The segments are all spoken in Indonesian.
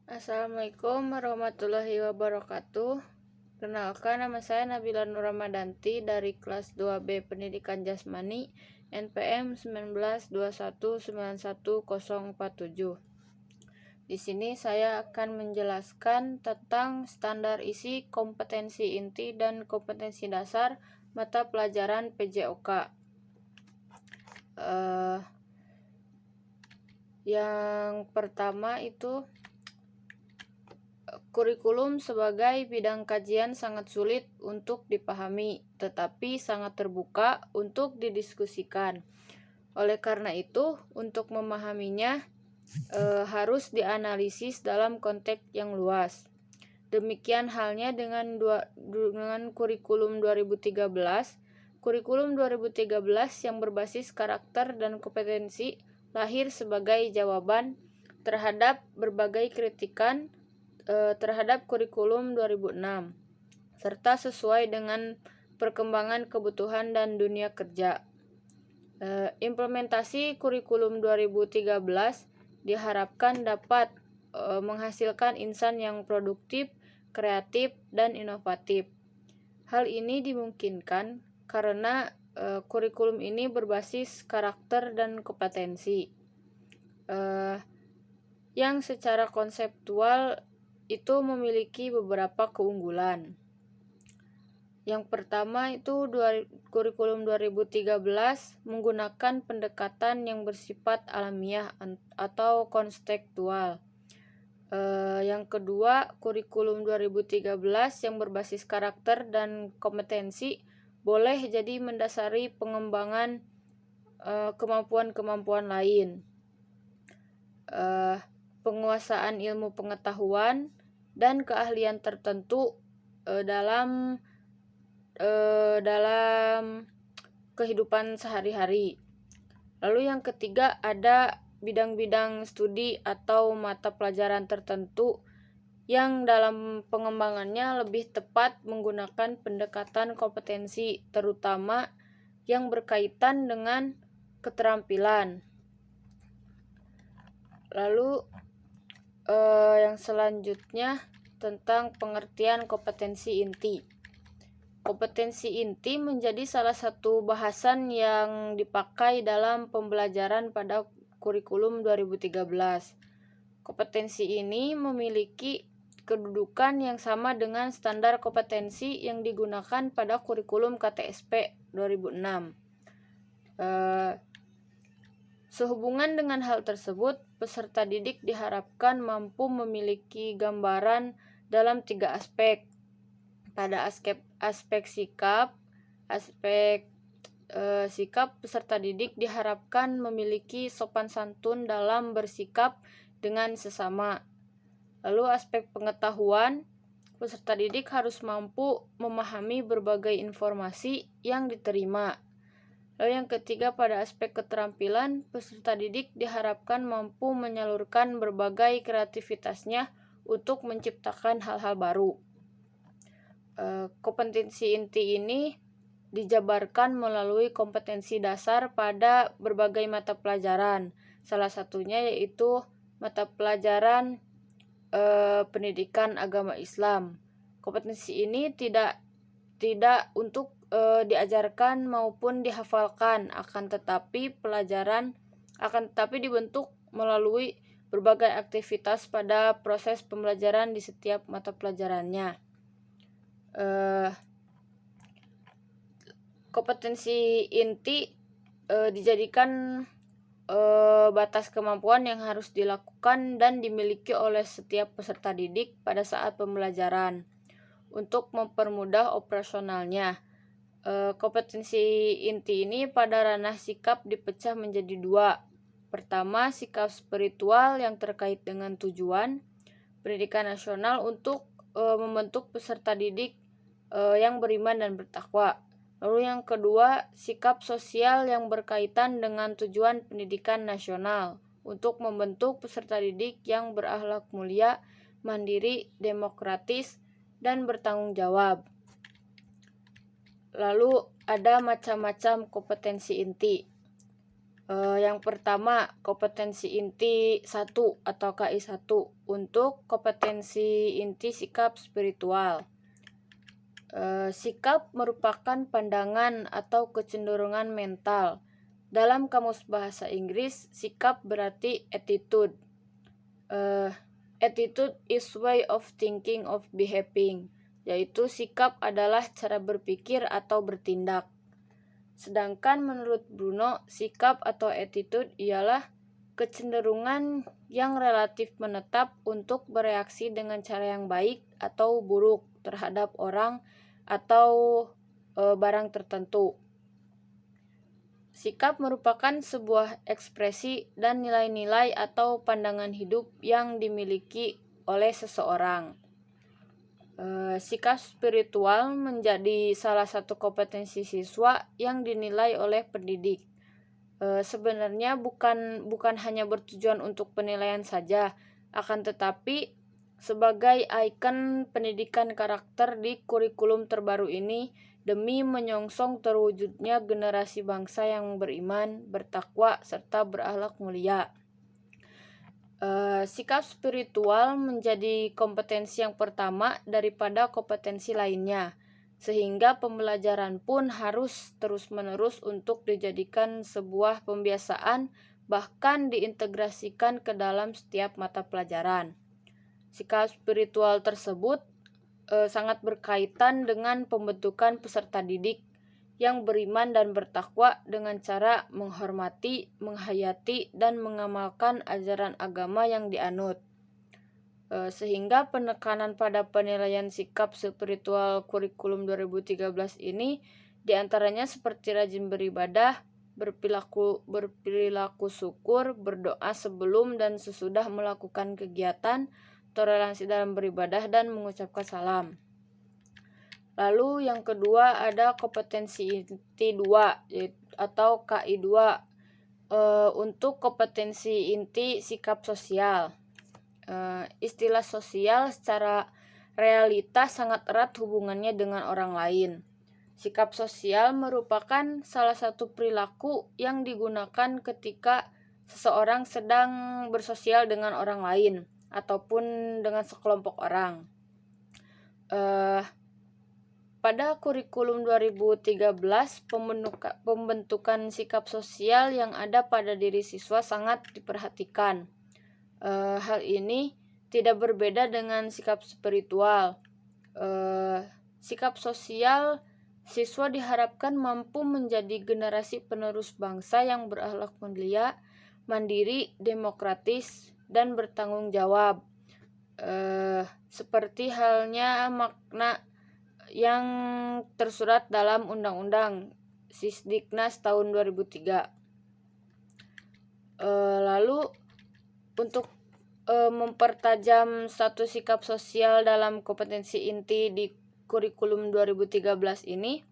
Assalamualaikum warahmatullahi wabarakatuh. Kenalkan, nama saya Nabila Nur Ramadanti dari kelas 2B Pendidikan Jasmani NPM 1921919047. Di sini saya akan menjelaskan tentang standar isi, kompetensi inti, dan kompetensi dasar mata pelajaran PJOK. Yang pertama itu kurikulum sebagai bidang kajian sangat sulit untuk dipahami, tetapi sangat terbuka untuk didiskusikan. Oleh karena itu, untuk memahaminya harus dianalisis dalam konteks yang luas. Demikian halnya dengan kurikulum 2013. Kurikulum 2013 yang berbasis karakter dan kompetensi lahir sebagai jawaban terhadap berbagai kritikan terhadap kurikulum 2006, serta sesuai dengan perkembangan kebutuhan dan dunia kerja. Implementasi kurikulum 2013 diharapkan dapat menghasilkan insan yang produktif, kreatif, dan inovatif. Hal ini dimungkinkan karena kurikulum ini berbasis karakter dan kompetensi yang secara konseptual itu memiliki beberapa keunggulan. Yang pertama itu kurikulum 2013 menggunakan pendekatan yang bersifat alamiah atau konstekstual. Yang kedua, kurikulum 2013 yang berbasis karakter dan kompetensi boleh jadi mendasari pengembangan kemampuan-kemampuan lain. Penguasaan ilmu pengetahuan dan keahlian tertentu dalam kehidupan sehari-hari. Lalu yang ketiga, ada bidang-bidang studi atau mata pelajaran tertentu yang dalam pengembangannya lebih tepat menggunakan pendekatan kompetensi, terutama yang berkaitan dengan keterampilan. Lalu yang selanjutnya tentang pengertian kompetensi inti. Kompetensi inti menjadi salah satu bahasan yang dipakai dalam pembelajaran pada kurikulum 2013. Kompetensi ini memiliki kedudukan yang sama dengan standar kompetensi yang digunakan pada kurikulum KTSP 2006. Sehubungan dengan hal tersebut, peserta didik diharapkan mampu memiliki gambaran dalam 3 aspek. Pada aspek sikap, peserta didik diharapkan memiliki sopan santun dalam bersikap dengan sesama. Lalu aspek pengetahuan, peserta didik harus mampu memahami berbagai informasi yang diterima. Lalu yang ketiga, pada aspek keterampilan, peserta didik diharapkan mampu menyalurkan berbagai kreativitasnya untuk menciptakan hal-hal baru. Kompetensi inti ini dijabarkan melalui kompetensi dasar pada berbagai mata pelajaran. Salah satunya yaitu mata pelajaran pendidikan agama Islam. Kompetensi ini tidak untuk diajarkan maupun dihafalkan, akan tetapi dibentuk melalui berbagai aktivitas pada proses pembelajaran di setiap mata pelajarannya. Kompetensi inti dijadikan batas kemampuan yang harus dilakukan dan dimiliki oleh setiap peserta didik pada saat pembelajaran untuk mempermudah operasionalnya. Kompetensi inti ini pada ranah sikap dipecah menjadi 2. Pertama, sikap spiritual yang terkait dengan tujuan pendidikan nasional untuk membentuk peserta didik yang beriman dan bertakwa. Lalu yang kedua, sikap sosial yang berkaitan dengan tujuan pendidikan nasional untuk membentuk peserta didik yang berakhlak mulia, mandiri, demokratis, dan bertanggung jawab. Lalu ada macam-macam kompetensi inti. Yang pertama, kompetensi inti 1 atau KI 1 untuk kompetensi inti sikap spiritual. Sikap merupakan pandangan atau kecenderungan mental. Dalam Kamus Bahasa Inggris, sikap berarti attitude. Attitude is way of thinking of behaving, yaitu sikap adalah cara berpikir atau bertindak. Sedangkan menurut Bruno, sikap atau attitude ialah kecenderungan yang relatif menetap untuk bereaksi dengan cara yang baik atau buruk terhadap orang atau barang tertentu. Sikap merupakan sebuah ekspresi dan nilai-nilai atau pandangan hidup yang dimiliki oleh seseorang. Sikap spiritual menjadi salah satu kompetensi siswa yang dinilai oleh pendidik. Sebenarnya bukan hanya bertujuan untuk penilaian saja, akan tetapi sebagai ikon pendidikan karakter di kurikulum terbaru ini demi menyongsong terwujudnya generasi bangsa yang beriman, bertakwa, serta berakhlak mulia. Sikap spiritual menjadi kompetensi yang pertama daripada kompetensi lainnya, sehingga pembelajaran pun harus terus-menerus untuk dijadikan sebuah pembiasaan, bahkan diintegrasikan ke dalam setiap mata pelajaran. Sikap spiritual tersebut sangat berkaitan dengan pembentukan peserta didik yang beriman dan bertakwa dengan cara menghormati, menghayati, dan mengamalkan ajaran agama yang dianut. Sehingga penekanan pada penilaian sikap spiritual kurikulum 2013 ini diantaranya seperti rajin beribadah, berperilaku syukur, berdoa sebelum dan sesudah melakukan kegiatan, toleransi dalam beribadah, dan mengucapkan salam. Lalu yang kedua ada kompetensi inti 2 atau KI 2 untuk kompetensi inti sikap sosial. Istilah sosial secara realitas sangat erat hubungannya dengan orang lain. Sikap sosial merupakan salah satu perilaku yang digunakan ketika seseorang sedang bersosial dengan orang lain ataupun dengan sekelompok orang. Pada kurikulum 2013, pembentukan sikap sosial yang ada pada diri siswa sangat diperhatikan. Hal ini tidak berbeda dengan sikap spiritual. Sikap sosial siswa diharapkan mampu menjadi generasi penerus bangsa yang berakhlak mulia, mandiri, demokratis, dan bertanggung jawab. Seperti halnya makna yang tersurat dalam Undang-Undang Sisdiknas tahun 2003. Lalu untuk mempertajam status sikap sosial dalam kompetensi inti di kurikulum 2013 ini,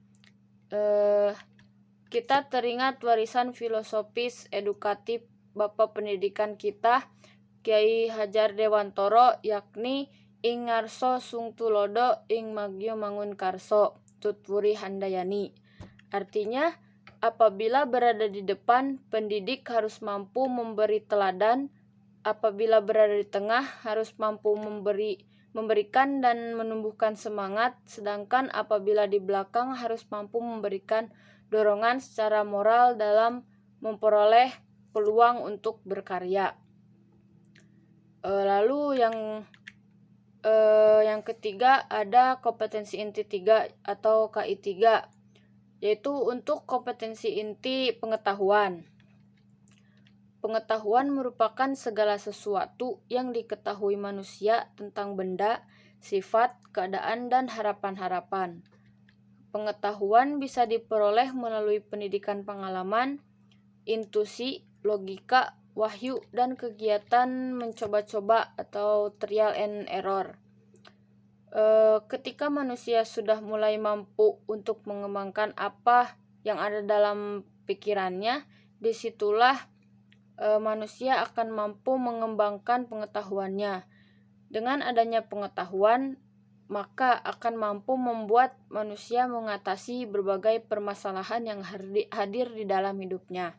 kita teringat warisan filosofis edukatif Bapak Pendidikan kita, Kiai Hajar Dewantoro, yakni ing ngarso sung tulodo ing magyo mangun karso tutwuri handayani. Artinya, apabila berada di depan, pendidik harus mampu memberi teladan. Apabila berada di tengah, harus mampu memberikan dan menumbuhkan semangat. Sedangkan apabila di belakang, harus mampu memberikan dorongan secara moral dalam memperoleh peluang untuk berkarya. Lalu yang ketiga ada kompetensi inti 3 atau KI 3, yaitu untuk kompetensi inti pengetahuan. Pengetahuan merupakan segala sesuatu yang diketahui manusia tentang benda, sifat, keadaan, dan harapan-harapan. Pengetahuan bisa diperoleh melalui pendidikan pengalaman, intuisi, logika, wahyu, dan kegiatan mencoba-coba atau trial and error. Ketika manusia sudah mulai mampu untuk mengembangkan apa yang ada dalam pikirannya, disitulah manusia akan mampu mengembangkan pengetahuannya. Dengan adanya pengetahuan, maka akan mampu membuat manusia mengatasi berbagai permasalahan yang hadir di dalam hidupnya.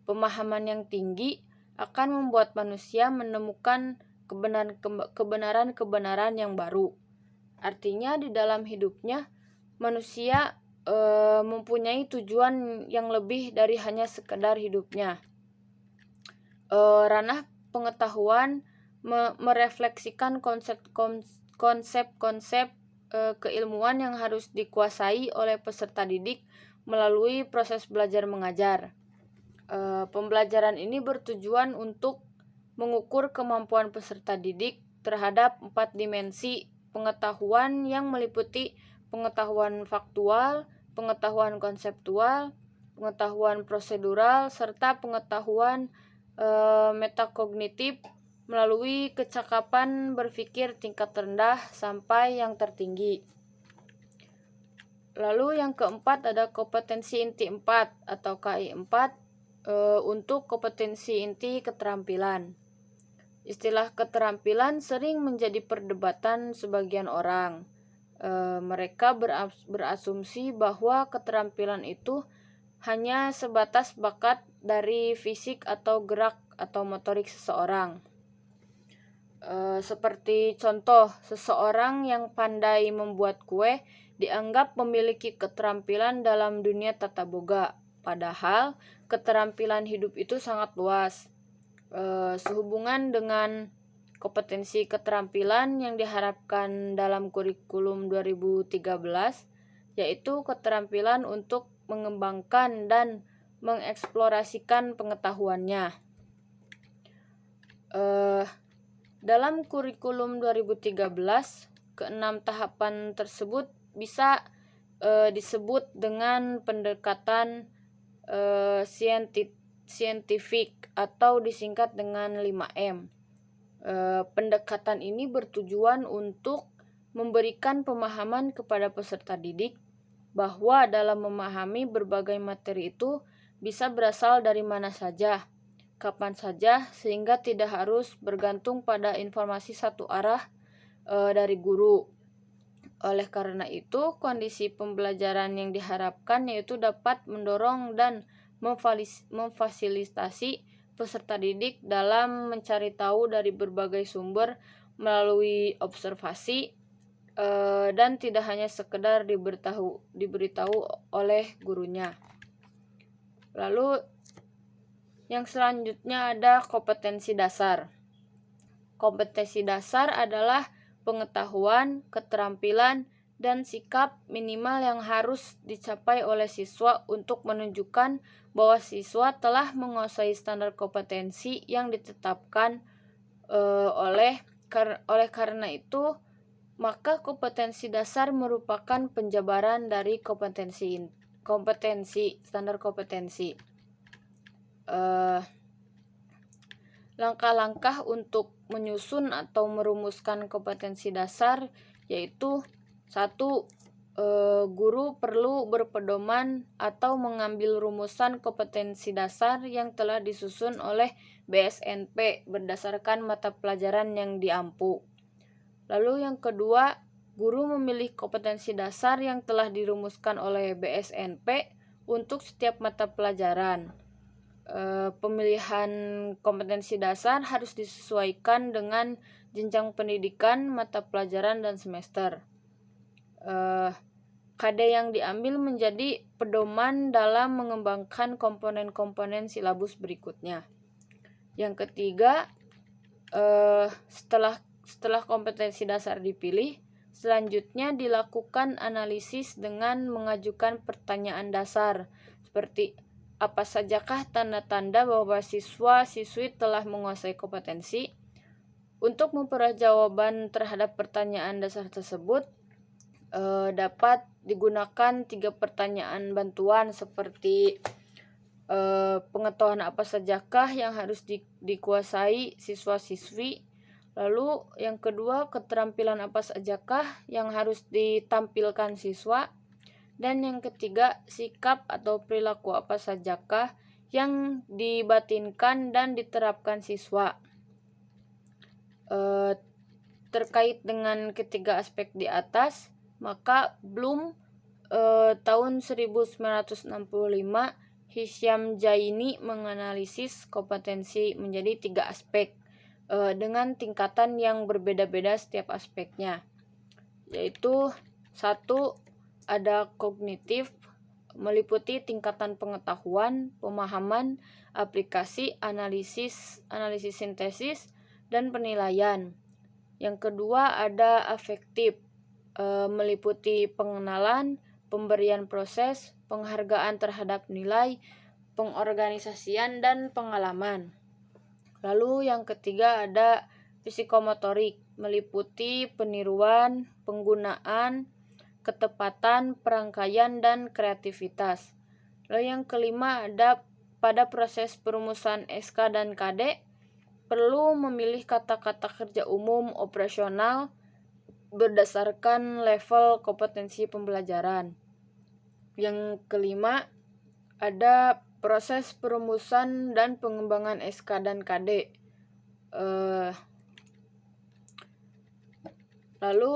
Pemahaman yang tinggi akan membuat manusia menemukan kebenaran-kebenaran yang baru. Artinya di dalam hidupnya manusia mempunyai tujuan yang lebih dari hanya sekedar hidupnya. Ranah pengetahuan merefleksikan konsep-konsep keilmuan yang harus dikuasai oleh peserta didik melalui proses belajar mengajar. Pembelajaran ini bertujuan untuk mengukur kemampuan peserta didik terhadap 4 dimensi pengetahuan yang meliputi pengetahuan faktual, pengetahuan konseptual, pengetahuan prosedural, serta pengetahuan metakognitif melalui kecakapan berpikir tingkat rendah sampai yang tertinggi. Lalu yang keempat ada kompetensi inti 4 atau KI 4 untuk kompetensi inti keterampilan. Istilah keterampilan sering menjadi perdebatan sebagian orang. Mereka berasumsi bahwa keterampilan itu hanya sebatas bakat dari fisik atau gerak atau motorik seseorang. Seperti contoh, seseorang yang pandai membuat kue dianggap memiliki keterampilan dalam dunia tata boga. Padahal keterampilan hidup itu sangat luas. Sehubungan dengan kompetensi keterampilan yang diharapkan dalam kurikulum 2013, yaitu keterampilan untuk mengembangkan dan mengeksplorasikan pengetahuannya. Dalam kurikulum 2013, keenam tahapan tersebut bisa disebut dengan pendekatan saintifik atau disingkat dengan 5M. Pendekatan ini bertujuan untuk memberikan pemahaman kepada peserta didik bahwa dalam memahami berbagai materi itu bisa berasal dari mana saja, kapan saja, sehingga tidak harus bergantung pada informasi satu arah dari guru. Oleh karena itu, kondisi pembelajaran yang diharapkan yaitu dapat mendorong dan memfasilitasi peserta didik dalam mencari tahu dari berbagai sumber melalui observasi dan tidak hanya sekedar diberitahu oleh gurunya. Lalu yang selanjutnya ada kompetensi dasar. Kompetensi dasar adalah pengetahuan, keterampilan, dan sikap minimal yang harus dicapai oleh siswa untuk menunjukkan bahwa siswa telah menguasai standar kompetensi yang ditetapkan. Oleh karena itu, maka kompetensi dasar merupakan penjabaran dari kompetensi standar kompetensi. Langkah-langkah untuk menyusun atau merumuskan kompetensi dasar yaitu 1. Guru perlu berpedoman atau mengambil rumusan kompetensi dasar yang telah disusun oleh BSNP berdasarkan mata pelajaran yang diampu. Lalu yang kedua, guru memilih kompetensi dasar yang telah dirumuskan oleh BSNP untuk setiap mata pelajaran. Pemilihan kompetensi dasar harus disesuaikan dengan jenjang pendidikan, mata pelajaran, dan semester. KD yang diambil menjadi pedoman dalam mengembangkan komponen-komponen silabus berikutnya. Yang ketiga, setelah kompetensi dasar dipilih, selanjutnya dilakukan analisis dengan mengajukan pertanyaan dasar seperti apa sajakah tanda-tanda bahwa siswa-siswi telah menguasai kompetensi. Untuk memperoleh jawaban terhadap pertanyaan dasar tersebut, dapat digunakan 3 pertanyaan bantuan seperti pengetahuan apa sajakah yang harus dikuasai siswa-siswi. Lalu yang kedua, keterampilan apa sajakah yang harus ditampilkan siswa. Dan yang ketiga, sikap atau perilaku apa sajakah yang dibatinkan dan diterapkan siswa. Terkait dengan ketiga aspek di atas, maka Bloom tahun 1965 Hisham Jaini menganalisis kompetensi menjadi 3 aspek dengan tingkatan yang berbeda-beda setiap aspeknya, yaitu 1. Ada kognitif, meliputi tingkatan pengetahuan, pemahaman, aplikasi, analisis sintesis, dan penilaian. Yang kedua ada afektif, meliputi pengenalan, pemberian proses, penghargaan terhadap nilai, pengorganisasian, dan pengalaman. Lalu yang ketiga ada psikomotorik, meliputi peniruan, penggunaan, ketepatan, perangkaian, dan kreativitas. Lalu yang kelima ada pada proses perumusan SK dan KD, perlu memilih kata-kata kerja umum operasional berdasarkan level kompetensi pembelajaran. Yang kelima ada proses perumusan dan pengembangan SK dan KD. Lalu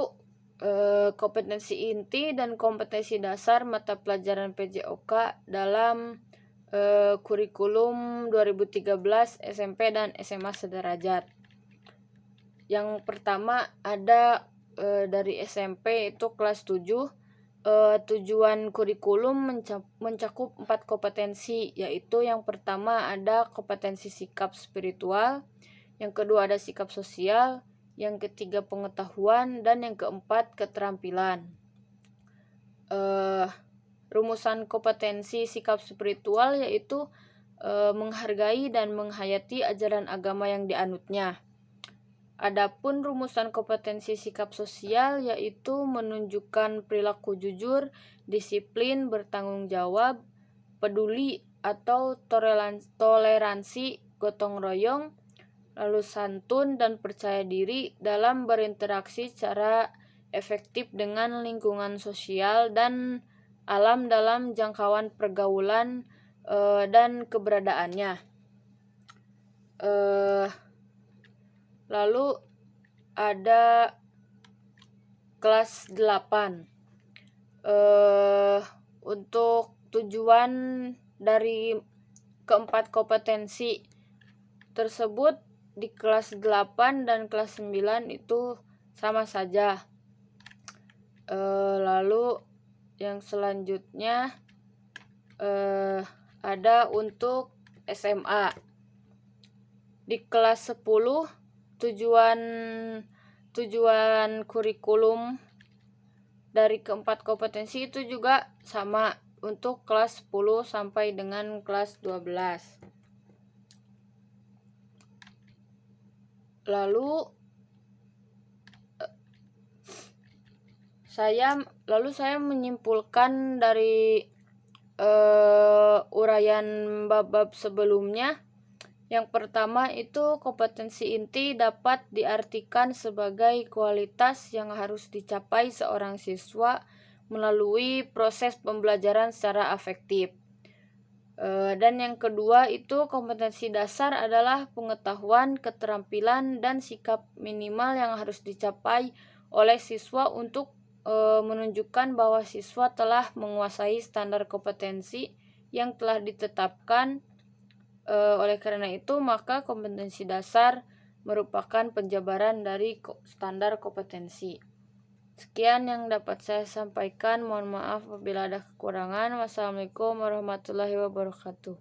kompetensi inti dan kompetensi dasar mata pelajaran PJOK dalam kurikulum 2013 SMP dan SMA sederajat. Yang pertama ada dari SMP itu kelas 7. Tujuan kurikulum mencakup 4 kompetensi, yaitu yang pertama ada kompetensi sikap spiritual, yang kedua ada sikap sosial, yang ketiga pengetahuan, dan yang keempat keterampilan. Rumusan kompetensi sikap spiritual yaitu menghargai dan menghayati ajaran agama yang dianutnya. Adapun rumusan kompetensi sikap sosial yaitu menunjukkan perilaku jujur, disiplin, bertanggung jawab, peduli atau toleransi, gotong royong, lalu santun dan percaya diri dalam berinteraksi secara efektif dengan lingkungan sosial dan alam dalam jangkauan pergaulan dan keberadaannya. Lalu ada kelas 8. Untuk tujuan dari keempat kompetensi tersebut di kelas 8 dan kelas 9 itu sama saja. Lalu yang selanjutnya ada untuk SMA. Di kelas 10 tujuan kurikulum dari keempat kompetensi itu juga sama untuk kelas 10 sampai dengan kelas 12. Lalu saya menyimpulkan dari uraian bab-bab sebelumnya. Yang pertama itu kompetensi inti dapat diartikan sebagai kualitas yang harus dicapai seorang siswa melalui proses pembelajaran secara efektif. Dan yang kedua itu kompetensi dasar adalah pengetahuan, keterampilan, dan sikap minimal yang harus dicapai oleh siswa untuk menunjukkan bahwa siswa telah menguasai standar kompetensi yang telah ditetapkan. Oleh karena itu, maka kompetensi dasar merupakan penjabaran dari standar kompetensi. Sekian yang dapat saya sampaikan. Mohon maaf apabila ada kekurangan. Wassalamualaikum warahmatullahi wabarakatuh.